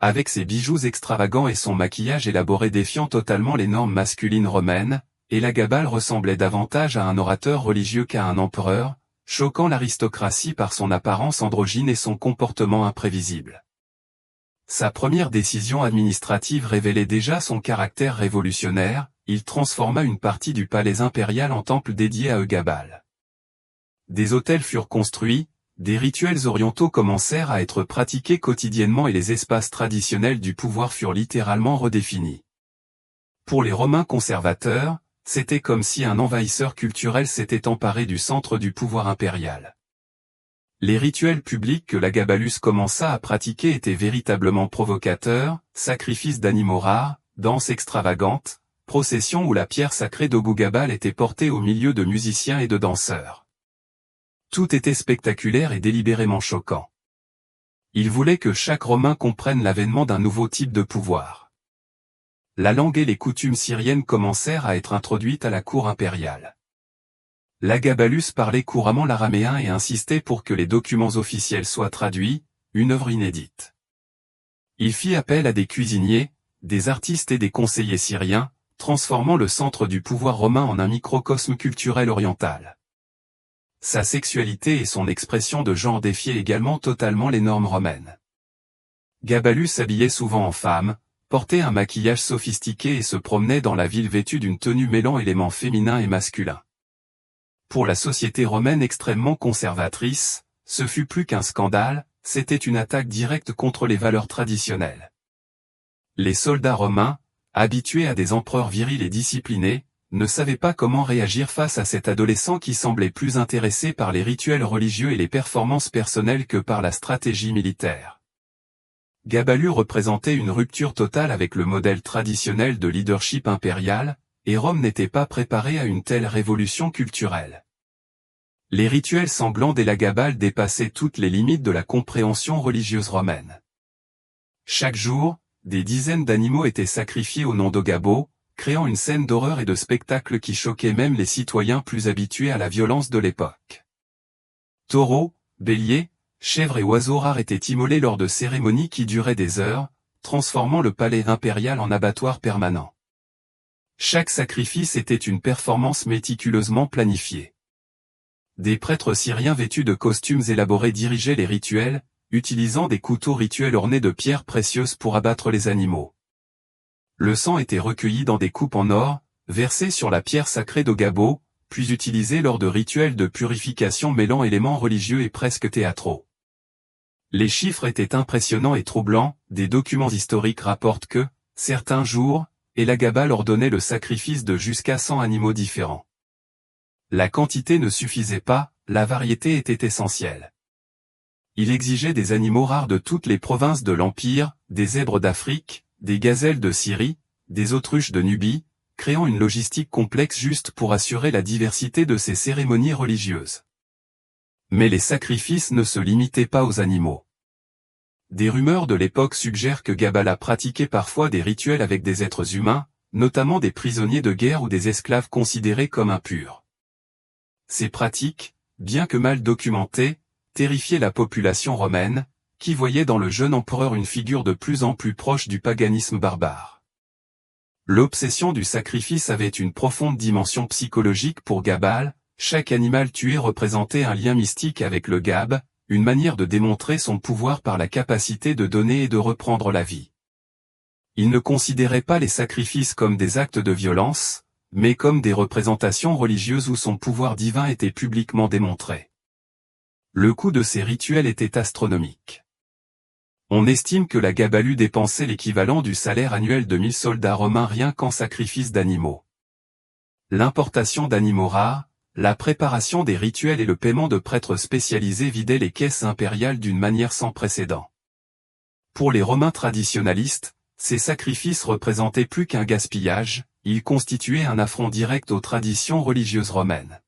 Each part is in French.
Avec ses bijoux extravagants et son maquillage élaboré défiant totalement les normes masculines romaines, Élagabal ressemblait davantage à un orateur religieux qu'à un empereur, choquant l'aristocratie par son apparence androgyne et son comportement imprévisible. Sa première décision administrative révélait déjà son caractère révolutionnaire, il transforma une partie du palais impérial en temple dédié à Eugabal. Des autels furent construits, des rituels orientaux commencèrent à être pratiqués quotidiennement et les espaces traditionnels du pouvoir furent littéralement redéfinis. Pour les Romains conservateurs, c'était comme si un envahisseur culturel s'était emparé du centre du pouvoir impérial. Les rituels publics que Elagabalus commença à pratiquer étaient véritablement provocateurs, sacrifices d'animaux rares, danses extravagantes, processions où la pierre sacrée d'Obugabal était portée au milieu de musiciens et de danseurs. Tout était spectaculaire et délibérément choquant. Il voulait que chaque Romain comprenne l'avènement d'un nouveau type de pouvoir. La langue et les coutumes syriennes commencèrent à être introduites à la cour impériale. Elagabalus parlait couramment l'araméen et insistait pour que les documents officiels soient traduits, une œuvre inédite. Il fit appel à des cuisiniers, des artistes et des conseillers syriens, transformant le centre du pouvoir romain en un microcosme culturel oriental. Sa sexualité et son expression de genre défiaient également totalement les normes romaines. Gabalus s'habillait souvent en femme, portait un maquillage sophistiqué et se promenait dans la ville vêtu d'une tenue mêlant éléments féminins et masculins. Pour la société romaine extrêmement conservatrice, ce fut plus qu'un scandale, c'était une attaque directe contre les valeurs traditionnelles. Les soldats romains, habitués à des empereurs virils et disciplinés, ne savaient pas comment réagir face à cet adolescent qui semblait plus intéressé par les rituels religieux et les performances personnelles que par la stratégie militaire. Gabalus représentait une rupture totale avec le modèle traditionnel de leadership impérial, et Rome n'était pas préparée à une telle révolution culturelle. Les rituels sanglants d'Élagabal dépassaient toutes les limites de la compréhension religieuse romaine. Chaque jour, des dizaines d'animaux étaient sacrifiés au nom d'Ogabo, créant une scène d'horreur et de spectacle qui choquait même les citoyens plus habitués à la violence de l'époque. Taureaux, béliers, chèvres et oiseaux rares étaient immolés lors de cérémonies qui duraient des heures, transformant le palais impérial en abattoir permanent. Chaque sacrifice était une performance méticuleusement planifiée. Des prêtres syriens vêtus de costumes élaborés dirigeaient les rituels, utilisant des couteaux rituels ornés de pierres précieuses pour abattre les animaux. Le sang était recueilli dans des coupes en or, versé sur la pierre sacrée d'Ogabo, puis utilisé lors de rituels de purification mêlant éléments religieux et presque théâtraux. Les chiffres étaient impressionnants et troublants, des documents historiques rapportent que, certains jours, Élagabal ordonnait le sacrifice de jusqu'à 100 animaux différents. La quantité ne suffisait pas, la variété était essentielle. Il exigeait des animaux rares de toutes les provinces de l'Empire, des zèbres d'Afrique, des gazelles de Syrie, des autruches de Nubie, créant une logistique complexe juste pour assurer la diversité de ces cérémonies religieuses. Mais les sacrifices ne se limitaient pas aux animaux. Des rumeurs de l'époque suggèrent que Gabala pratiquait parfois des rituels avec des êtres humains, notamment des prisonniers de guerre ou des esclaves considérés comme impurs. Ces pratiques, bien que mal documentées, terrifiaient la population romaine, qui voyait dans le jeune empereur une figure de plus en plus proche du paganisme barbare. L'obsession du sacrifice avait une profonde dimension psychologique pour Gabal, chaque animal tué représentait un lien mystique avec le Gab, une manière de démontrer son pouvoir par la capacité de donner et de reprendre la vie. Il ne considérait pas les sacrifices comme des actes de violence, mais comme des représentations religieuses où son pouvoir divin était publiquement démontré. Le coût de ces rituels était astronomique. On estime que Elagabalus dépensait l'équivalent du salaire annuel de 1000 soldats romains rien qu'en sacrifice d'animaux. L'importation d'animaux rares, la préparation des rituels et le paiement de prêtres spécialisés vidaient les caisses impériales d'une manière sans précédent. Pour les Romains traditionalistes, ces sacrifices représentaient plus qu'un gaspillage, ils constituaient un affront direct aux traditions religieuses romaines.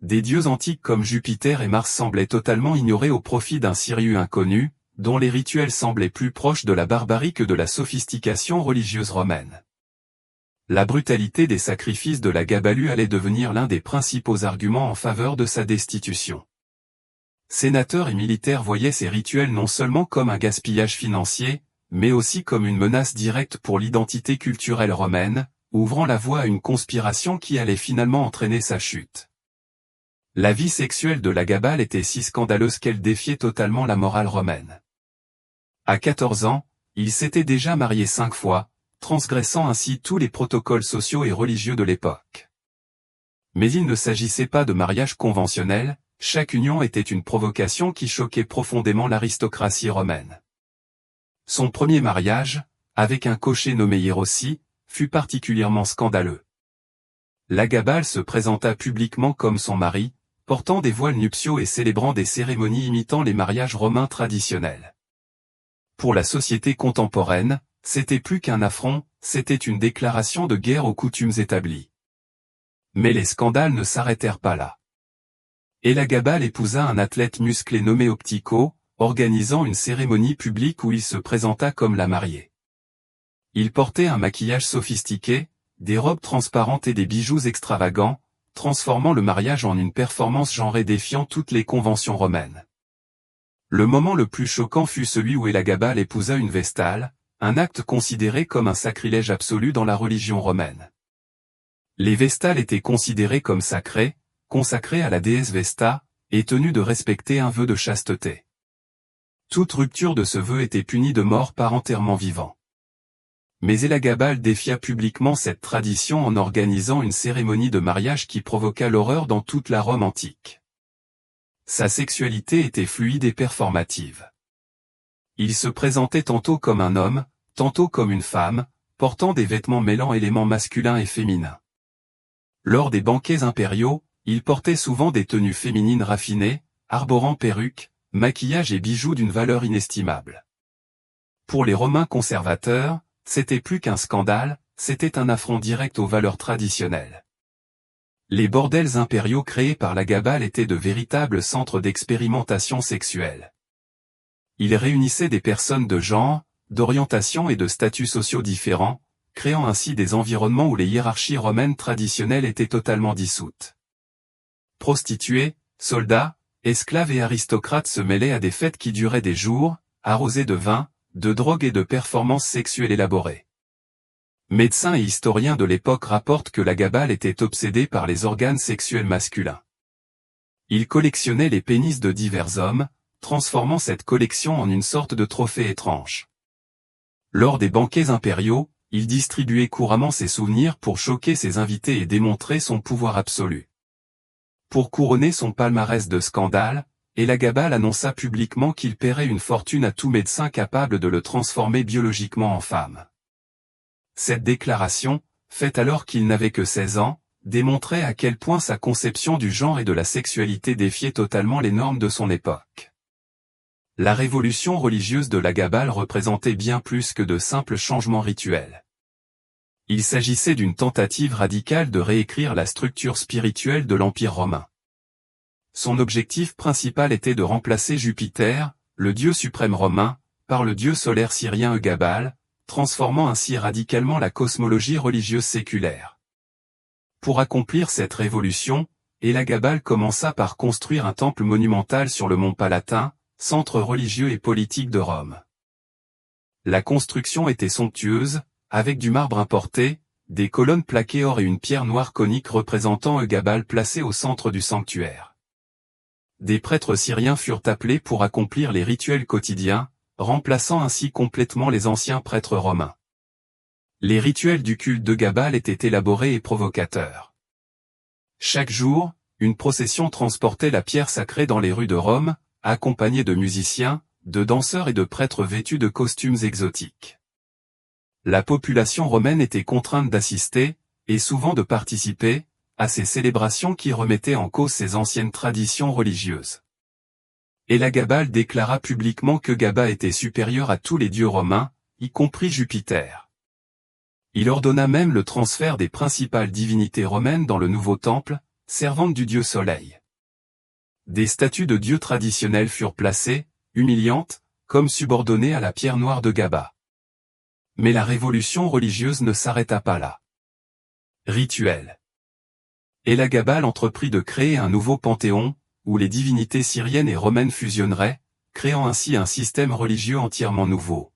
Des dieux antiques comme Jupiter et Mars semblaient totalement ignorés au profit d'un Sirius inconnu, dont les rituels semblaient plus proches de la barbarie que de la sophistication religieuse romaine. La brutalité des sacrifices de Elagabalus allait devenir l'un des principaux arguments en faveur de sa destitution. Sénateurs et militaires voyaient ces rituels non seulement comme un gaspillage financier, mais aussi comme une menace directe pour l'identité culturelle romaine, ouvrant la voie à une conspiration qui allait finalement entraîner sa chute. La vie sexuelle de Lagabal était si scandaleuse qu'elle défiait totalement la morale romaine. À 14 ans, il s'était déjà marié 5 fois, transgressant ainsi tous les protocoles sociaux et religieux de l'époque. Mais il ne s'agissait pas de mariage conventionnel, chaque union était une provocation qui choquait profondément l'aristocratie romaine. Son premier mariage, avec un cocher nommé Hierossi, fut particulièrement scandaleux. Lagabal se présenta publiquement comme son mari, portant des voiles nuptiaux et célébrant des cérémonies imitant les mariages romains traditionnels. Pour la société contemporaine, c'était plus qu'un affront, c'était une déclaration de guerre aux coutumes établies. Mais les scandales ne s'arrêtèrent pas là. Elagabal épousa un athlète musclé nommé Optico, organisant une cérémonie publique où il se présenta comme la mariée. Il portait un maquillage sophistiqué, des robes transparentes et des bijoux extravagants, transformant le mariage en une performance genrée défiant toutes les conventions romaines. Le moment le plus choquant fut celui où Elagabal épousa une Vestale, un acte considéré comme un sacrilège absolu dans la religion romaine. Les Vestales étaient considérées comme sacrées, consacrées à la déesse Vesta, et tenues de respecter un vœu de chasteté. Toute rupture de ce vœu était punie de mort par enterrement vivant. Mais Elagabal défia publiquement cette tradition en organisant une cérémonie de mariage qui provoqua l'horreur dans toute la Rome antique. Sa sexualité était fluide et performative. Il se présentait tantôt comme un homme, tantôt comme une femme, portant des vêtements mêlant éléments masculins et féminins. Lors des banquets impériaux, il portait souvent des tenues féminines raffinées, arborant perruques, maquillage et bijoux d'une valeur inestimable. Pour les Romains conservateurs, c'était plus qu'un scandale, c'était un affront direct aux valeurs traditionnelles. Les bordels impériaux créés par Lagabal étaient de véritables centres d'expérimentation sexuelle. Ils réunissaient des personnes de genre, d'orientation et de statuts sociaux différents, créant ainsi des environnements où les hiérarchies romaines traditionnelles étaient totalement dissoutes. Prostituées, soldats, esclaves et aristocrates se mêlaient à des fêtes qui duraient des jours, arrosées de vin, de drogue et de performances sexuelles élaborées. Médecins et historiens de l'époque rapportent que Lagabal était obsédé par les organes sexuels masculins. Il collectionnait les pénis de divers hommes, transformant cette collection en une sorte de trophée étrange. Lors des banquets impériaux, il distribuait couramment ses souvenirs pour choquer ses invités et démontrer son pouvoir absolu. Pour couronner son palmarès de scandales, Elagabal annonça publiquement qu'il paierait une fortune à tout médecin capable de le transformer biologiquement en femme. Cette déclaration, faite alors qu'il n'avait que 16 ans, démontrait à quel point sa conception du genre et de la sexualité défiait totalement les normes de son époque. La révolution religieuse de Lagabal représentait bien plus que de simples changements rituels. Il s'agissait d'une tentative radicale de réécrire la structure spirituelle de l'Empire romain. Son objectif principal était de remplacer Jupiter, le dieu suprême romain, par le dieu solaire syrien Eugabal, transformant ainsi radicalement la cosmologie religieuse séculaire. Pour accomplir cette révolution, Elagabal commença par construire un temple monumental sur le mont Palatin, centre religieux et politique de Rome. La construction était somptueuse, avec du marbre importé, des colonnes plaquées or et une pierre noire conique représentant Eugabal placée au centre du sanctuaire. Des prêtres syriens furent appelés pour accomplir les rituels quotidiens, remplaçant ainsi complètement les anciens prêtres romains. Les rituels du culte d'Eugabal étaient élaborés et provocateurs. Chaque jour, une procession transportait la pierre sacrée dans les rues de Rome, accompagnée de musiciens, de danseurs et de prêtres vêtus de costumes exotiques. La population romaine était contrainte d'assister, et souvent de participer, à ces célébrations qui remettaient en cause ses anciennes traditions religieuses. Elagabal déclara publiquement qu'Eugaba était supérieur à tous les dieux romains, y compris Jupiter. Il ordonna même le transfert des principales divinités romaines dans le nouveau temple, servantes du dieu Soleil. Des statues de dieux traditionnels furent placées, humiliantes, comme subordonnées à la pierre noire d'Eugaba. Mais la révolution religieuse ne s'arrêta pas là. Rituel. Elagabal entreprit de créer un nouveau panthéon, où les divinités syriennes et romaines fusionneraient, créant ainsi un système religieux entièrement nouveau.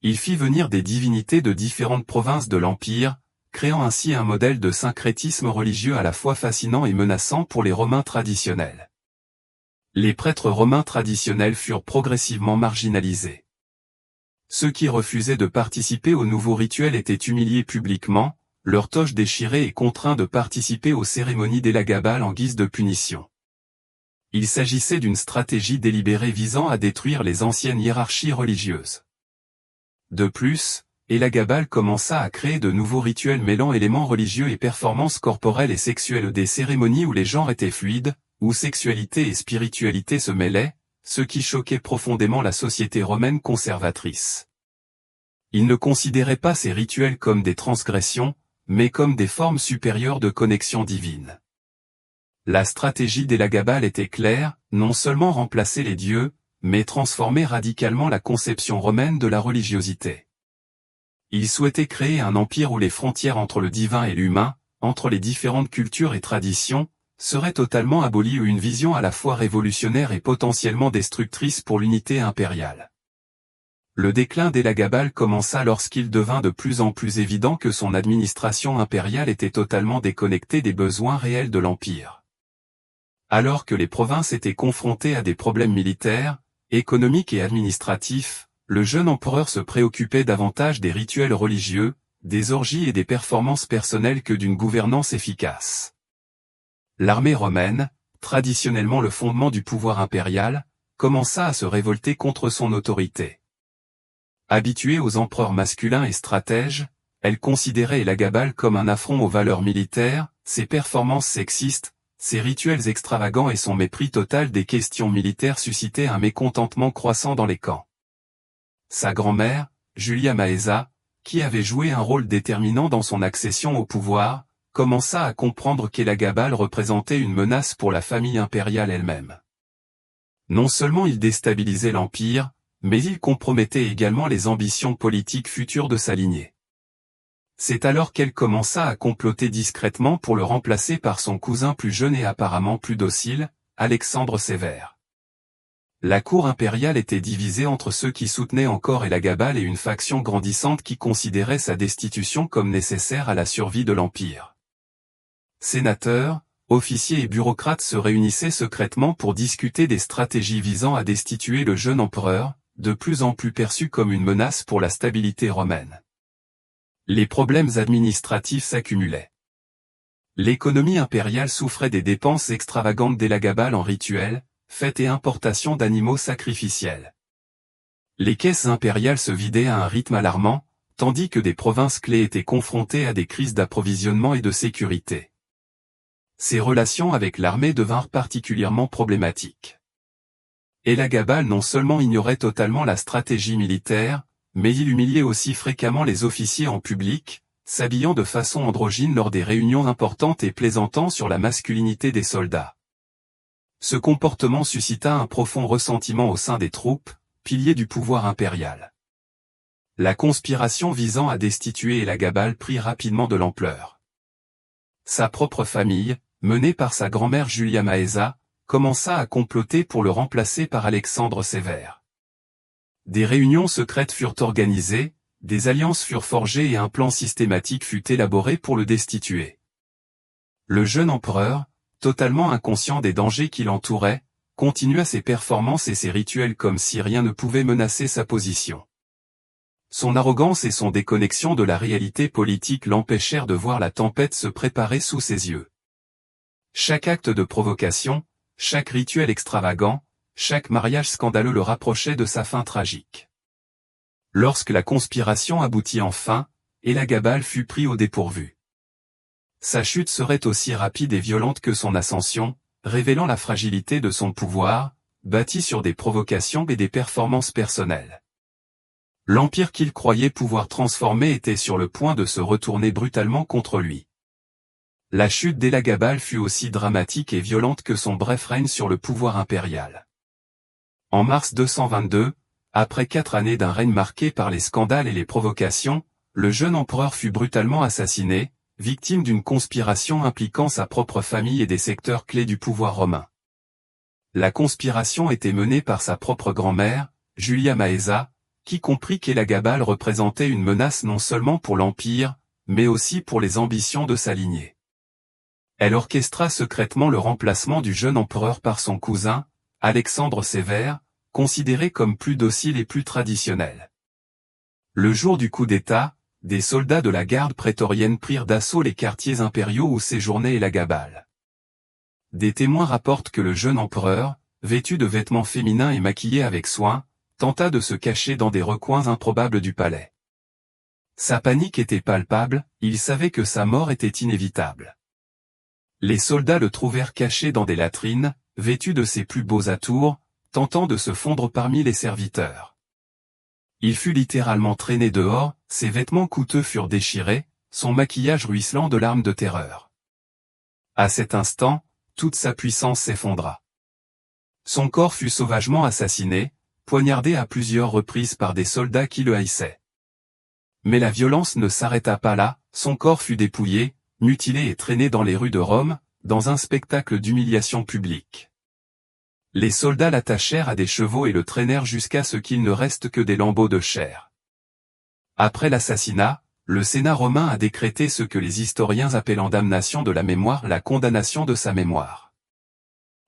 Il fit venir des divinités de différentes provinces de l'Empire, créant ainsi un modèle de syncrétisme religieux à la fois fascinant et menaçant pour les Romains traditionnels. Les prêtres romains traditionnels furent progressivement marginalisés. Ceux qui refusaient de participer aux nouveaux rituels étaient humiliés publiquement, leurs toges déchirées et contraints de participer aux cérémonies d'Élagabal en guise de punition. Il s'agissait d'une stratégie délibérée visant à détruire les anciennes hiérarchies religieuses. De plus, Élagabal commença à créer de nouveaux rituels mêlant éléments religieux et performances corporelles et sexuelles, des cérémonies où les genres étaient fluides, où sexualité et spiritualité se mêlaient, ce qui choquait profondément la société romaine conservatrice. Il ne considérait pas ces rituels comme des transgressions, mais comme des formes supérieures de connexion divine. La stratégie d'Élagabal était claire, non seulement remplacer les dieux, mais transformer radicalement la conception romaine de la religiosité. Il souhaitait créer un empire où les frontières entre le divin et l'humain, entre les différentes cultures et traditions, seraient totalement abolies, ou une vision à la fois révolutionnaire et potentiellement destructrice pour l'unité impériale. Le déclin d'Élagabal commença lorsqu'il devint de plus en plus évident que son administration impériale était totalement déconnectée des besoins réels de l'empire. Alors que les provinces étaient confrontées à des problèmes militaires, économiques et administratifs, le jeune empereur se préoccupait davantage des rituels religieux, des orgies et des performances personnelles que d'une gouvernance efficace. L'armée romaine, traditionnellement le fondement du pouvoir impérial, commença à se révolter contre son autorité. Habituée aux empereurs masculins et stratèges, elle considérait Élagabal comme un affront aux valeurs militaires, ses performances sexistes, ses rituels extravagants et son mépris total des questions militaires suscitaient un mécontentement croissant dans les camps. Sa grand-mère, Julia Maesa, qui avait joué un rôle déterminant dans son accession au pouvoir, commença à comprendre qu'Élagabal représentait une menace pour la famille impériale elle-même. Non seulement il déstabilisait l'empire, mais il compromettait également les ambitions politiques futures de sa lignée. C'est alors qu'elle commença à comploter discrètement pour le remplacer par son cousin plus jeune et apparemment plus docile, Alexandre Sévère. La cour impériale était divisée entre ceux qui soutenaient encore Élagabal et une faction grandissante qui considérait sa destitution comme nécessaire à la survie de l'empire. Sénateurs, officiers et bureaucrates se réunissaient secrètement pour discuter des stratégies visant à destituer le jeune empereur, de plus en plus perçu comme une menace pour la stabilité romaine. Les problèmes administratifs s'accumulaient. L'économie impériale souffrait des dépenses extravagantes d'Élagabal en rituels, fêtes et importations d'animaux sacrificiels. Les caisses impériales se vidaient à un rythme alarmant, tandis que des provinces clés étaient confrontées à des crises d'approvisionnement et de sécurité. Ses relations avec l'armée devinrent particulièrement problématiques. Élagabal non seulement ignorait totalement la stratégie militaire, mais il humiliait aussi fréquemment les officiers en public, s'habillant de façon androgyne lors des réunions importantes et plaisantant sur la masculinité des soldats. Ce comportement suscita un profond ressentiment au sein des troupes, piliers du pouvoir impérial. La conspiration visant à destituer Élagabal prit rapidement de l'ampleur. Sa propre famille, menée par sa grand-mère Julia Maesa, commença à comploter pour le remplacer par Alexandre Sévère. Des réunions secrètes furent organisées, des alliances furent forgées et un plan systématique fut élaboré pour le destituer. Le jeune empereur, totalement inconscient des dangers qui l'entouraient, continua ses performances et ses rituels comme si rien ne pouvait menacer sa position. Son arrogance et son déconnexion de la réalité politique l'empêchèrent de voir la tempête se préparer sous ses yeux. Chaque acte de provocation, chaque rituel extravagant, chaque mariage scandaleux le rapprochait de sa fin tragique. Lorsque la conspiration aboutit enfin, Élagabal fut pris au dépourvu. Sa chute serait aussi rapide et violente que son ascension, révélant la fragilité de son pouvoir, bâti sur des provocations et des performances personnelles. L'empire qu'il croyait pouvoir transformer était sur le point de se retourner brutalement contre lui. La chute d'Élagabal fut aussi dramatique et violente que son bref règne sur le pouvoir impérial. En mars 222, après 4 années d'un règne marqué par les scandales et les provocations, le jeune empereur fut brutalement assassiné, victime d'une conspiration impliquant sa propre famille et des secteurs clés du pouvoir romain. La conspiration était menée par sa propre grand-mère, Julia Maesa, qui comprit qu'Elagabal représentait une menace non seulement pour l'Empire, mais aussi pour les ambitions de sa lignée. Elle orchestra secrètement le remplacement du jeune empereur par son cousin, Alexandre Sévère, considéré comme plus docile et plus traditionnel. Le jour du coup d'État, des soldats de la garde prétorienne prirent d'assaut les quartiers impériaux où séjournait Elagabal. Des témoins rapportent que le jeune empereur, vêtu de vêtements féminins et maquillé avec soin, tenta de se cacher dans des recoins improbables du palais. Sa panique était palpable, il savait que sa mort était inévitable. Les soldats le trouvèrent caché dans des latrines, vêtu de ses plus beaux atours, tentant de se fondre parmi les serviteurs. Il fut littéralement traîné dehors, ses vêtements coûteux furent déchirés, son maquillage ruisselant de larmes de terreur. À cet instant, toute sa puissance s'effondra. Son corps fut sauvagement assassiné, poignardé à plusieurs reprises par des soldats qui le haïssaient. Mais la violence ne s'arrêta pas là, son corps fut dépouillé, mutilé et traîné dans les rues de Rome, dans un spectacle d'humiliation publique. Les soldats l'attachèrent à des chevaux et le traînèrent jusqu'à ce qu'il ne reste que des lambeaux de chair. Après l'assassinat, le Sénat romain a décrété ce que les historiens appellent en damnation de la mémoire la condamnation de sa mémoire.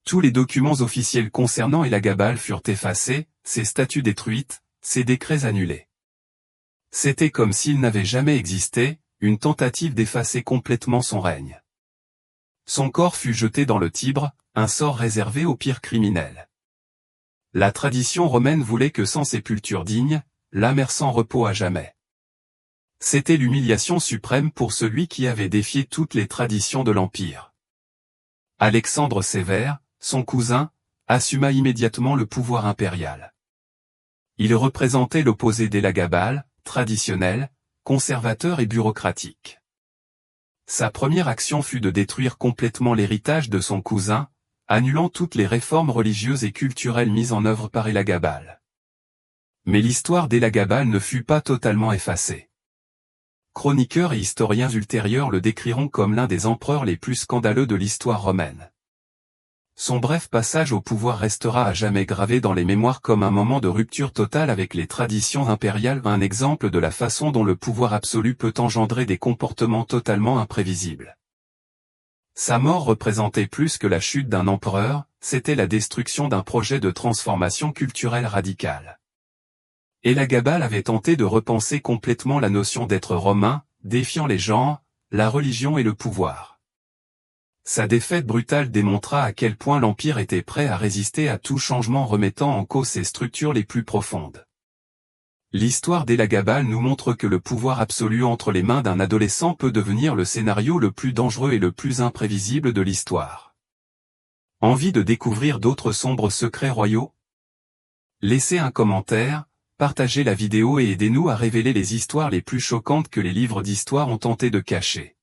Tous les documents officiels concernant Elagabal furent effacés, ses statues détruites, ses décrets annulés. C'était comme s'il n'avait jamais existé, une tentative d'effacer complètement son règne. Son corps fut jeté dans le Tibre, un sort réservé aux pires criminels. La tradition romaine voulait que sans sépulture digne, l'âme erre sans repos à jamais. C'était l'humiliation suprême pour celui qui avait défié toutes les traditions de l'Empire. Alexandre Sévère, son cousin, assuma immédiatement le pouvoir impérial. Il représentait l'opposé d'Elagabal, traditionnel, conservateur et bureaucratique. Sa première action fut de détruire complètement l'héritage de son cousin, annulant toutes les réformes religieuses et culturelles mises en œuvre par Elagabal. Mais l'histoire d'Elagabal ne fut pas totalement effacée. Chroniqueurs et historiens ultérieurs le décriront comme l'un des empereurs les plus scandaleux de l'histoire romaine. Son bref passage au pouvoir restera à jamais gravé dans les mémoires comme un moment de rupture totale avec les traditions impériales, un exemple de la façon dont le pouvoir absolu peut engendrer des comportements totalement imprévisibles. Sa mort représentait plus que la chute d'un empereur, c'était la destruction d'un projet de transformation culturelle radicale. Elagabal avait tenté de repenser complètement la notion d'être romain, défiant les genres, la religion et le pouvoir. Sa défaite brutale démontra à quel point l'Empire était prêt à résister à tout changement remettant en cause ses structures les plus profondes. L'histoire d'Elagabal nous montre que le pouvoir absolu entre les mains d'un adolescent peut devenir le scénario le plus dangereux et le plus imprévisible de l'histoire. Envie de découvrir d'autres sombres secrets royaux? Laissez un commentaire, partagez la vidéo et aidez-nous à révéler les histoires les plus choquantes que les livres d'histoire ont tenté de cacher.